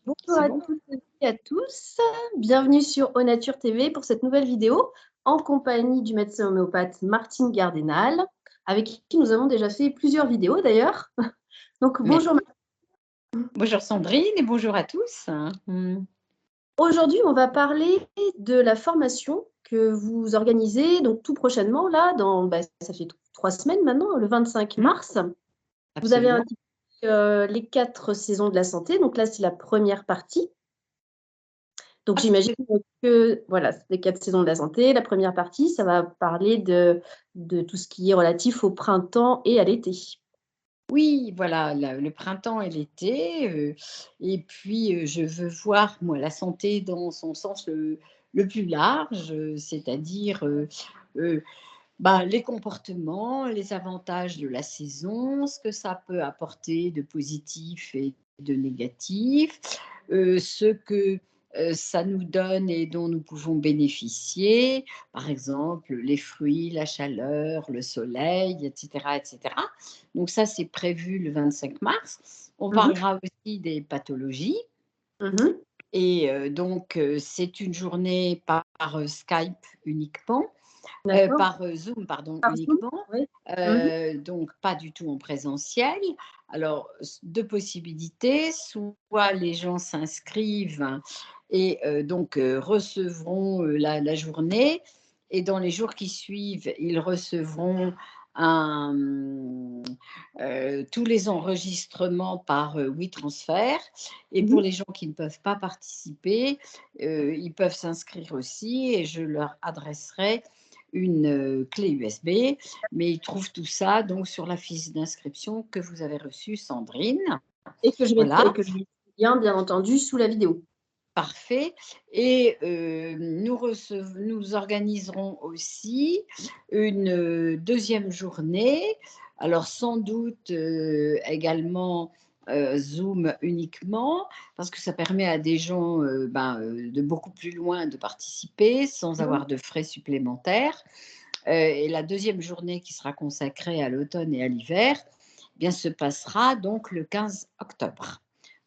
Bonjour C'est à bon? toutes et à tous. Bienvenue sur Onature TV pour cette nouvelle vidéo en compagnie du médecin homéopathe Martine Gardenal, avec qui nous avons déjà fait plusieurs vidéos d'ailleurs. Donc bonjour. Merci. Bonjour Sandrine et bonjour à tous. Aujourd'hui, on va parler de la formation que vous organisez donc tout prochainement là, ça fait 3 semaines maintenant, le 25 Mm, mars. Vous avez absolument. indiqué les 4 saisons de la santé. Donc là, c'est la première partie. Donc Ah, j'imagine que voilà, c'est les 4 saisons de la santé. La première partie, ça va parler de tout ce qui est relatif au printemps et à l'été. oui, voilà, le printemps et l'été. Et puis, je veux voir, moi, la santé dans son sens le plus large, c'est-à-dire les comportements, les avantages de la saison, ce que ça peut apporter de positif et de négatif, ce que ça nous donne et dont nous pouvons bénéficier, par exemple les fruits, la chaleur, le soleil, etc. etc. Donc ça, c'est prévu le 25 mars. On Mhm, parlera aussi des pathologies. mhm. Et donc, c'est une journée par Skype uniquement. D'accord. Par Zoom, pardon, Par Zoom? uniquement, Oui. Mhm, donc pas du tout en présentiel. Alors, 2 possibilités, soit les gens s'inscrivent et donc recevront, la journée, et dans les jours qui suivent, ils recevront un, tous les enregistrements par, WeTransfer, et pour mhm. les gens qui ne peuvent pas participer, ils peuvent s'inscrire aussi et je leur adresserai une clé USB, mais ils trouvent tout ça donc sur la fiche d'inscription que vous avez reçue, Sandrine. Voilà, Et que je mettrai bien entendu, sous la vidéo. parfait. Et nous organiserons aussi une deuxième journée. Alors sans doute également Zoom uniquement, parce que ça permet à des gens de beaucoup plus loin de participer sans Mhm. avoir de frais supplémentaires. Et la deuxième journée qui sera consacrée à l'automne et à l'hiver, eh bien, se passera donc le 15 octobre.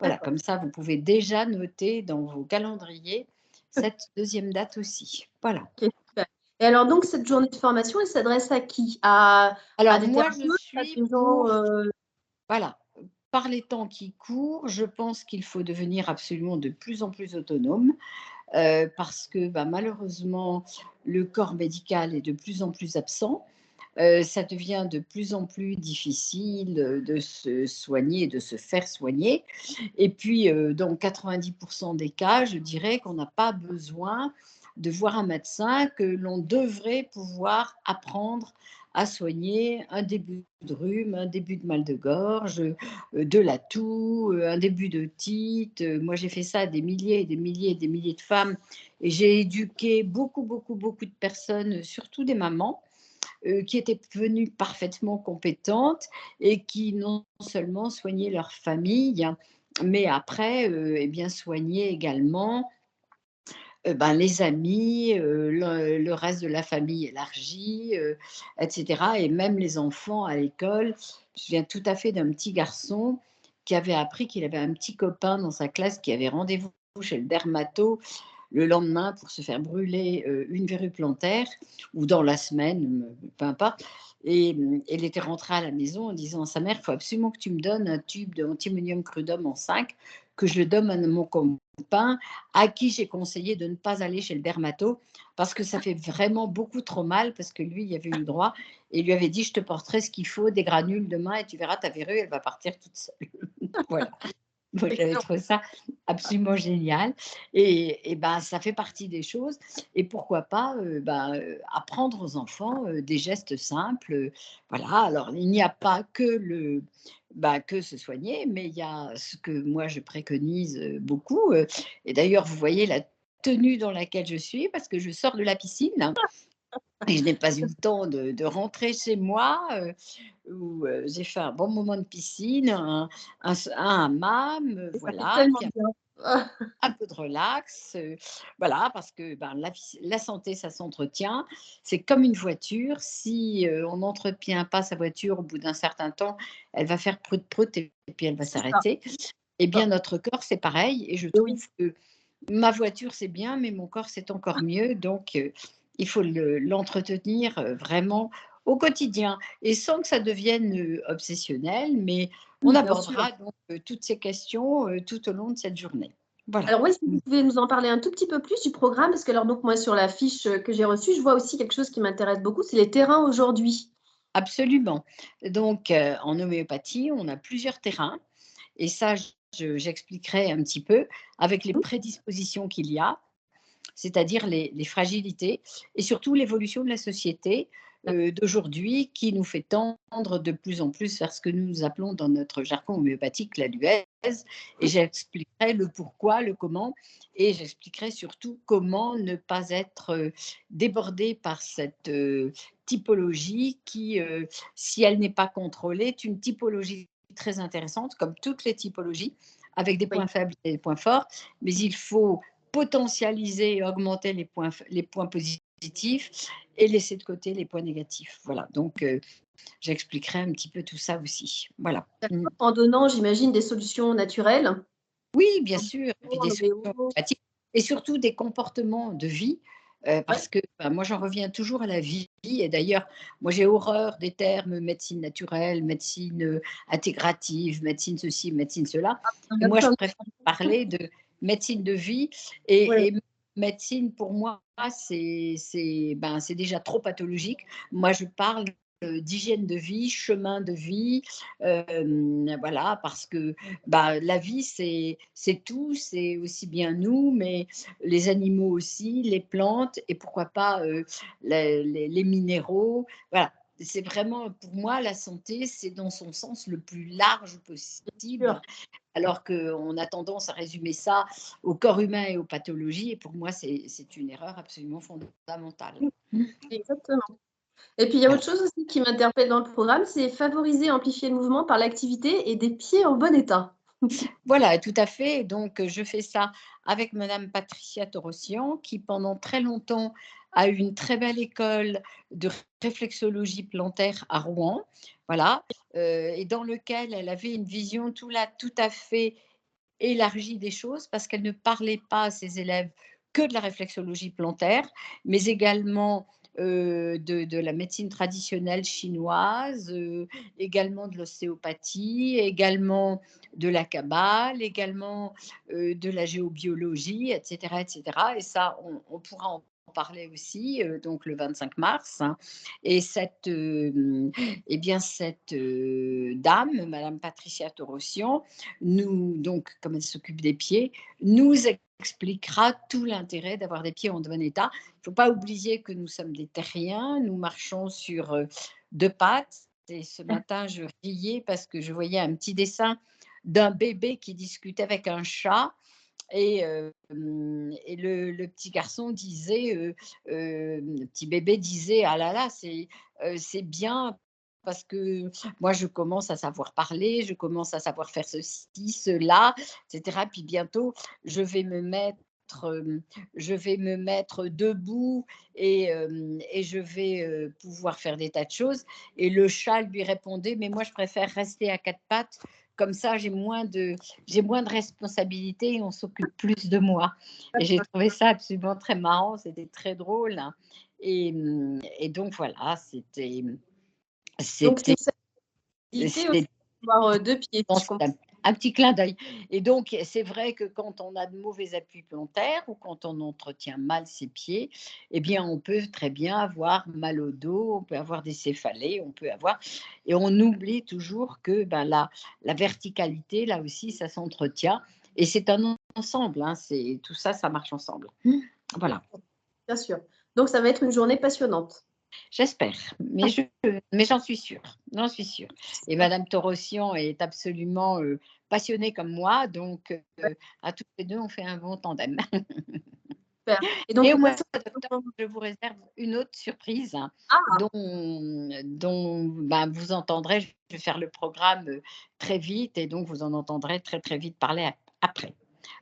Voilà, D'accord. comme ça, vous pouvez déjà noter dans vos calendriers cette deuxième date aussi. Voilà. Ok, super. Et alors donc cette journée de formation, elle s'adresse à qui? À Alors, des moi, je thérapeutes, à suis des gens pour, voilà, par les temps qui courent, je pense qu'il faut devenir absolument de plus en plus autonome, parce que malheureusement, le corps médical est de plus en plus absent. Ça devient de plus en plus difficile de se soigner, de se faire soigner. Et puis, dans 90% des cas, je dirais qu'on n'a pas besoin de voir un médecin, que l'on devrait pouvoir apprendre à soigner un début de rhume, un début de mal de gorge, de la toux, un début d'otite. Moi, j'ai fait ça à des milliers et des milliers et des milliers de femmes, et j'ai éduqué beaucoup, beaucoup, beaucoup de personnes, surtout des mamans, qui étaient devenues parfaitement compétentes et qui non seulement soignaient leur famille, mais après, eh bien, soignaient également les amis, le reste de la famille élargie, etc. Et même les enfants à l'école. Je me souviens tout à fait d'un petit garçon qui avait appris qu'il avait un petit copain dans sa classe qui avait rendez-vous chez le dermato le lendemain pour se faire brûler une verrue plantaire, ou dans la semaine, peu importe. Et elle était rentrée à la maison en disant à sa mère: il faut absolument que tu me donnes un tube d'antimonium crudum en 5, que je le donne à mon copain, à qui j'ai conseillé de ne pas aller chez le dermato, parce que ça fait vraiment beaucoup trop mal, parce que lui, il avait eu le droit, et il lui avait dit: je te porterai ce qu'il faut, des granules demain, et tu verras, ta verrue, elle va partir toute seule. Voilà. Moi, j'avais excellent. trouvé ça absolument génial, et ça fait partie des choses, et pourquoi pas, apprendre aux enfants, des gestes simples, voilà. Alors il n'y a pas que que se soigner, mais il y a ce que moi je préconise, beaucoup, et d'ailleurs vous voyez la tenue dans laquelle je suis, parce que je sors de la piscine et je n'ai pas eu le temps de rentrer chez moi, où j'ai fait un bon moment de piscine, un hammam, Et ça fait voilà, tellement puis bien. un peu de relax, voilà, parce que la santé, ça s'entretient. C'est comme une voiture. Si on n'entretient pas sa voiture, au bout d'un certain temps, elle va faire prout prout, et puis elle va C'est ça. s'arrêter. Eh bien, notre corps, c'est pareil. Et je Oui, trouve que ma voiture, c'est bien, mais mon corps, c'est encore mieux. Donc, il faut l'entretenir vraiment au quotidien et sans que ça devienne obsessionnel. Mais on oui, bien sûr. abordera donc toutes ces questions tout au long de cette journée. Voilà. Alors oui, si vous pouvez nous en parler un tout petit peu plus du programme, parce que alors donc moi sur la fiche que j'ai reçue, je vois aussi quelque chose qui m'intéresse beaucoup, c'est les terrains aujourd'hui. Absolument. Donc, en homéopathie, on a plusieurs terrains. Et ça, j'expliquerai un petit peu avec les Mmh, prédispositions qu'il y a, c'est-à-dire les fragilités et surtout l'évolution de la société d'aujourd'hui qui nous fait tendre de plus en plus vers ce que nous appelons dans notre jargon homéopathique la luèze. Et mmh, j'expliquerai le pourquoi, le comment, et j'expliquerai surtout comment ne pas être débordé par cette typologie qui, si elle n'est pas contrôlée, est une typologie très intéressante, comme toutes les typologies, avec des oui, points faibles et des points forts, mais il faut potentialiser et augmenter les points positifs et laisser de côté les points négatifs. Voilà, donc j'expliquerai un petit peu tout ça aussi. Voilà. d'accord. En donnant, j'imagine, des solutions naturelles, Oui, bien en sûr, et puis bio, en des OBO. solutions empathiques et surtout des comportements de vie, Ouais, parce que, bah, moi j'en reviens toujours à la vie et d'ailleurs, moi j'ai horreur des termes médecine naturelle, médecine, intégrative, médecine ceci, médecine cela il y et a moi je plein de préfère parler de médecine de vie ouais, et médecine pour moi c'est déjà trop pathologique. Moi je parle, d'hygiène de vie, chemin de vie, voilà parce que bah, la vie, c'est tout, c'est aussi bien nous, mais les animaux aussi, les plantes et pourquoi pas les minéraux. Voilà, c'est vraiment, pour moi, la santé, c'est dans son sens le plus large sûr, possible, alors qu'on a tendance à résumer ça au corps humain et aux pathologies, et pour moi, c'est une erreur absolument fondamentale. oui, exactement. Et puis il y a Voilà. autre chose aussi qui m'interpelle dans le programme, c'est favoriser et amplifier le mouvement par l'activité et des pieds en bon état. Voilà, tout à fait. Donc, je fais ça avec Madame Patricia Torossian, qui pendant très longtemps a eu une très belle école de réflexologie plantaire à Rouen. Voilà, et dans lequel elle avait une vision tout à fait élargie des choses parce qu'elle ne parlait pas à ses élèves que de la réflexologie plantaire, mais également de la médecine traditionnelle chinoise, également de l'ostéopathie, également de la kabbale, également de la géobiologie, etc. etc. Et ça, on pourra en parler aussi, donc le 25 mars. Hein. Et eh bien, cette dame, Madame Patricia Torossian, nous, donc, comme elle s'occupe des pieds, nous expliquera tout l'intérêt d'avoir des pieds en bon état. Il ne faut pas oublier que nous sommes des terriens, nous marchons sur deux pattes. Et ce matin, je riais parce que je voyais un petit dessin d'un bébé qui discutait avec un chat. Et le petit garçon disait, le petit bébé disait: «Ah là là, c'est bien parce que moi je commence à savoir parler, je commence à savoir faire ceci, cela, et cetera. Puis bientôt je vais me mettre, je vais me mettre debout et je vais, pouvoir faire des tas de choses» et le chat lui répondait: «Mais moi je préfère rester à 4 pattes, comme ça j'ai moins de responsabilités et on s'occupe plus de moi» et j'ai trouvé ça absolument très marrant, c'était très drôle, hein. Et donc voilà, Donc c'est c'était une facilité aussi c'est d'avoir, 2 pieds, si je comprends. un petit clin d'œil et donc c'est vrai que quand on a de mauvais appuis plantaires ou quand on entretient mal ses pieds, eh bien, on peut très bien avoir mal au dos, on peut avoir des céphalées, on peut avoir et on oublie toujours que, ben, la verticalité, là aussi, ça s'entretient et c'est un ensemble, hein, c'est tout ça, ça marche ensemble. Voilà. Bien sûr. Donc ça va être une journée passionnante. J'espère, mais j'en suis sûre et madame Torossian est absolument, passionnée comme moi donc à toutes les 2 on fait un bon tandem. Super. Et donc Et au les mois personnes qui d'octobre, sont je vous réserve une autre surprise hein, ah! dont ben, vous entendrez, je vais faire le programme, très vite et donc vous en entendrez très, très vite parler après.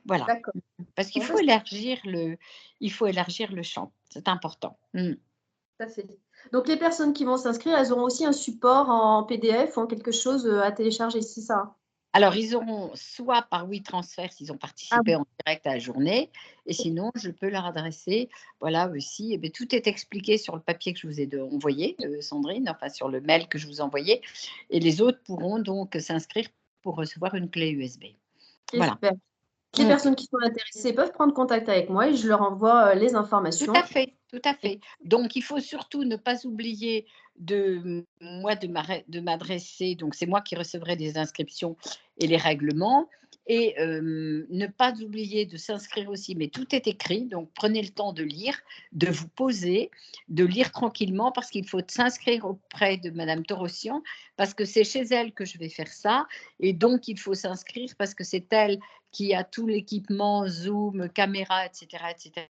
Voilà, D'accord. parce Bon ça, c'est il faut élargir le champ, c'est important. Mmh. tout à fait. Donc les personnes qui vont s'inscrire, elles auront aussi un support en PDF ou en quelque chose, à télécharger, c'est ça? Alors, ils auront soit par WeTransfer s'ils ont Ah participé oui, en direct à la journée, et sinon, je peux leur adresser, voilà aussi, eh bien, tout est expliqué sur le papier que je vous ai envoyé, Sandrine, enfin sur le mail que je vous ai envoyé, et les autres pourront donc s'inscrire pour recevoir une clé USB. OK, Voilà. super. Les Mm. personnes qui sont intéressées peuvent prendre contact avec moi et je leur envoie, les Tout à informations fait, tout à et fait. Donc, il faut surtout ne pas oublier moi, de m'adresser, donc c'est moi qui recevrai les inscriptions et les règlements, et ne pas oublier de s'inscrire aussi, mais tout est écrit, donc prenez le temps de lire, de vous poser, de lire tranquillement, parce qu'il faut s'inscrire auprès de Madame Torossian, parce que c'est chez elle que je vais faire ça, et donc il faut s'inscrire parce que c'est elle qui a tout l'équipement, Zoom, caméra, etc., etc.,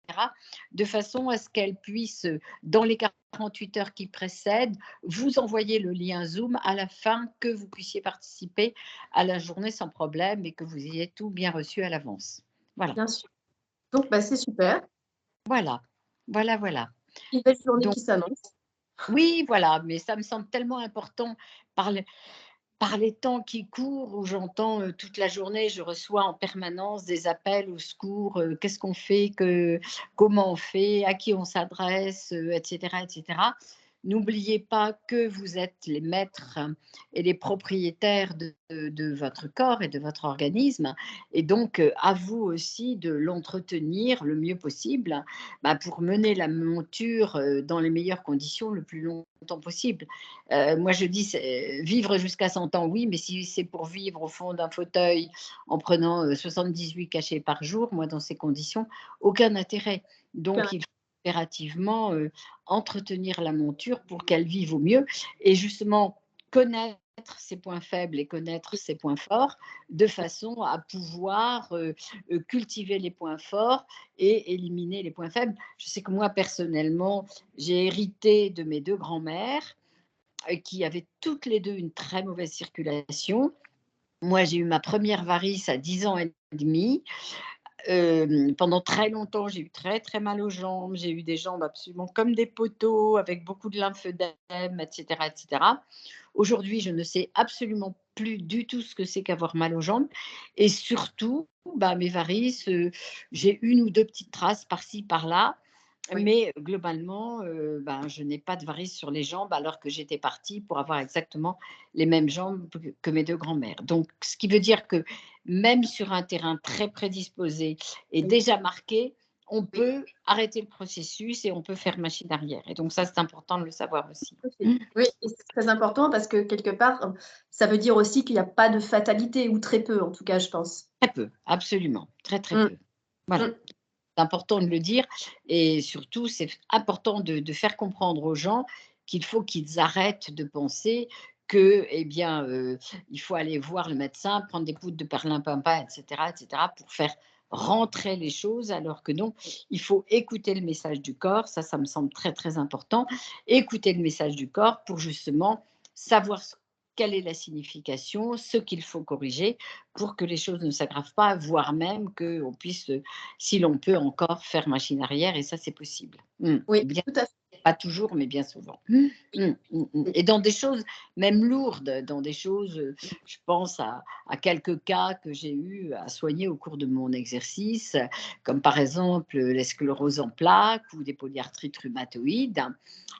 de façon à ce qu'elle puisse, dans les 48 heures qui précèdent, vous envoyer le lien Zoom à la fin, que vous puissiez participer à la journée sans problème et que vous ayez tout bien reçu à l'avance. Voilà, bien sûr. Donc bah, c'est super. voilà, voilà, voilà. Une belle journée Donc qui s'annonce. oui, voilà, mais ça me semble tellement important par par les temps qui courent, où j'entends toute la journée, je reçois en permanence des appels au secours, qu'est-ce qu'on fait, comment on fait, à qui on s'adresse, etc., etc. N'oubliez pas que vous êtes les maîtres et les propriétaires de votre corps et de votre organisme, et donc à vous aussi de l'entretenir le mieux possible, bah, pour mener la monture dans les meilleures conditions le plus longtemps possible. Moi, je dis, vivre jusqu'à 100 ans, oui, mais si c'est pour vivre au fond d'un fauteuil en prenant 78 cachets par jour, moi, dans ces conditions, aucun intérêt. Donc, il faut impérativement entretenir la monture pour qu'elle vive au mieux, et justement connaître ses points faibles et connaître ses points forts, de façon à pouvoir cultiver les points forts et éliminer les points faibles. Je sais que moi, personnellement, j'ai hérité de mes deux grands-mères qui avaient toutes les deux une très mauvaise circulation. Moi, j'ai eu ma première varice à 10 ans et demi. Pendant très longtemps, j'ai eu très, très mal aux jambes. J'ai eu des jambes absolument comme des poteaux, avec beaucoup de lymphodème, etc., etc. Aujourd'hui, je ne sais absolument plus du tout ce que c'est qu'avoir mal aux jambes, et surtout, bah, mes varices, j'ai une ou deux petites traces par-ci, par-là, Oui. mais globalement, ben, je n'ai pas de varices sur les jambes, alors que j'étais partie pour avoir exactement les mêmes jambes que mes deux grands-mères. Donc, ce qui veut dire que même sur un terrain très prédisposé et Oui, déjà marqué, on oui, peut arrêter le processus et on peut faire machine arrière. Et donc ça, c'est important de le savoir aussi. tout à fait. Oui, et c'est très important parce que quelque part, ça veut dire aussi qu'il y a pas de fatalité ou très peu en tout cas, je pense. Très peu, absolument, très, très Mmh, peu. Voilà. mmh, C'est important de le dire, et surtout, c'est important de faire comprendre aux gens qu'il faut qu'ils arrêtent de penser que, eh bien, il faut aller voir le médecin, prendre des poudres de perlimpinpin, et cetera, pour faire rentrer les choses, alors que non, il faut écouter le message du corps. Ça me semble très, très important. Écouter le message du corps pour justement savoir quelle est la signification, ce qu'il faut corriger pour que les choses ne s'aggravent pas, voire même qu'on puisse, si l'on peut encore, faire machine arrière, et ça, c'est possible. oui, Bien, tout à fait, pas toujours, mais bien souvent. oui, oui, Et dans des choses même lourdes, dans des choses, je pense à quelques cas que j'ai eu à soigner au cours de mon exercice, comme par exemple les scléroses en plaques ou des polyarthrites rhumatoïdes.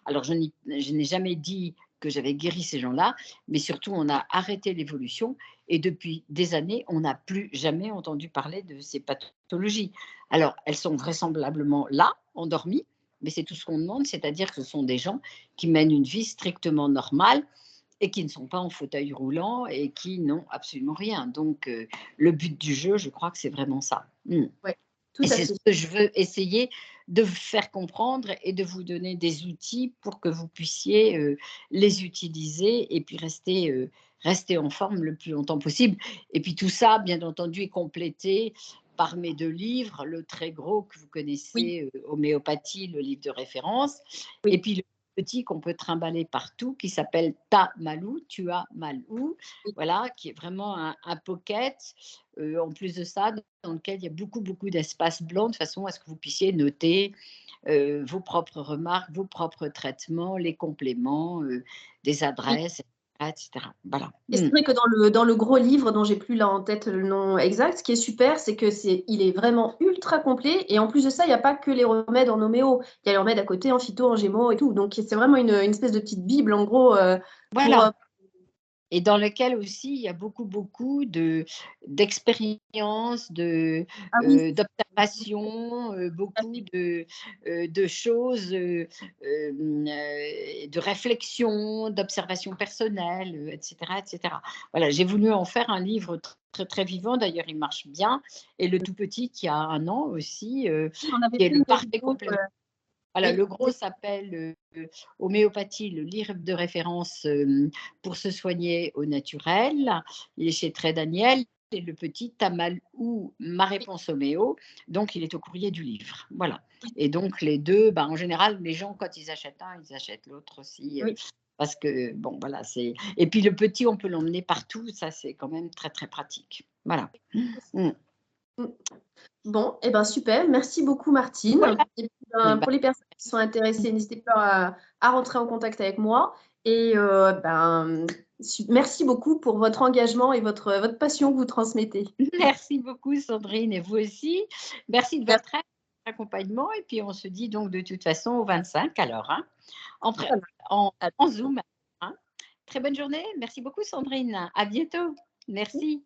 Alors, je n'ai jamais dit que j'avais guéri ces gens-là, mais surtout, on a arrêté l'évolution, et depuis des années, on n'a plus jamais entendu parler de ces pathologies. Alors, elles sont vraisemblablement là, endormies, mais c'est tout ce qu'on demande, c'est-à-dire que ce sont des gens qui mènent une vie strictement normale et qui ne sont pas en fauteuil roulant et qui n'ont absolument rien. Donc, le but du jeu, je crois que c'est vraiment ça. ouais, tout Et à c'est ce fait. que je veux essayer de vous faire comprendre et de vous donner des outils pour que vous puissiez les utiliser et puis rester en forme le plus longtemps possible. Et puis tout ça, bien entendu, est complété par mes deux livres, le très gros que vous Oui, connaissez, Homéopathie, le livre de référence, et oui, puis le petit qu'on peut trimballer partout, qui s'appelle Ta Malou, Tu as mal où, oui, voilà, qui est vraiment un pocket, en plus de ça, dans lequel il y a beaucoup, beaucoup d'espaces blancs, de façon à ce que vous puissiez noter vos propres remarques, vos propres traitements, les compléments, des oui. adresses, etc. Voilà. Et c'est vrai que dans le gros livre, dont j'ai plus là en tête le nom exact, ce qui est super, c'est que il est vraiment ultra complet. Et en plus de ça, il n'y a pas que les remèdes en homéo. Il y a les remèdes à côté, en phyto, en gémeaux et tout. Donc, c'est vraiment une espèce de petite bible, en gros, pour. Voilà. Et dans lequel aussi il y a beaucoup, beaucoup d'expériences, Ah oui, d'observations, tout à beaucoup fait. de choses, de réflexion, d'observations personnelles, etc., etc. Voilà, j'ai voulu en faire un livre très, très vivant. D'ailleurs, il marche bien. Et le tout petit, qui a 1 an aussi, On avait qui est fait le une parfait vidéo. complément. Voilà, Oui, le gros s'appelle Homéopathie, le livre de référence pour se soigner au naturel. Il est chez Très Daniel. Et le petit Tamal ou Ma oui, réponse homéo, donc il est au courrier du livre. Voilà. oui, Et donc les deux, en général, les gens, quand ils achètent un, ils achètent l'autre aussi. oui. Parce que, bon, voilà, c'est. Et puis le petit, on peut l'emmener partout. Ça, c'est quand même très, très pratique. Voilà. Mm. Mm. Bon, et ben super. Merci beaucoup, Martine. Voilà. Et puis, Eh ben, pour les personnes qui sont intéressées, n'hésitez pas à rentrer en contact avec moi. Et merci beaucoup pour votre engagement et votre passion que vous transmettez. merci beaucoup, Sandrine, et vous aussi. Merci de Merci. votre accompagnement. Et puis, on se dit donc de toute façon au 25 alors, hein, en, Ça marche. en Zoom. Hein. Très bonne journée. Merci beaucoup, Sandrine. À bientôt. Merci.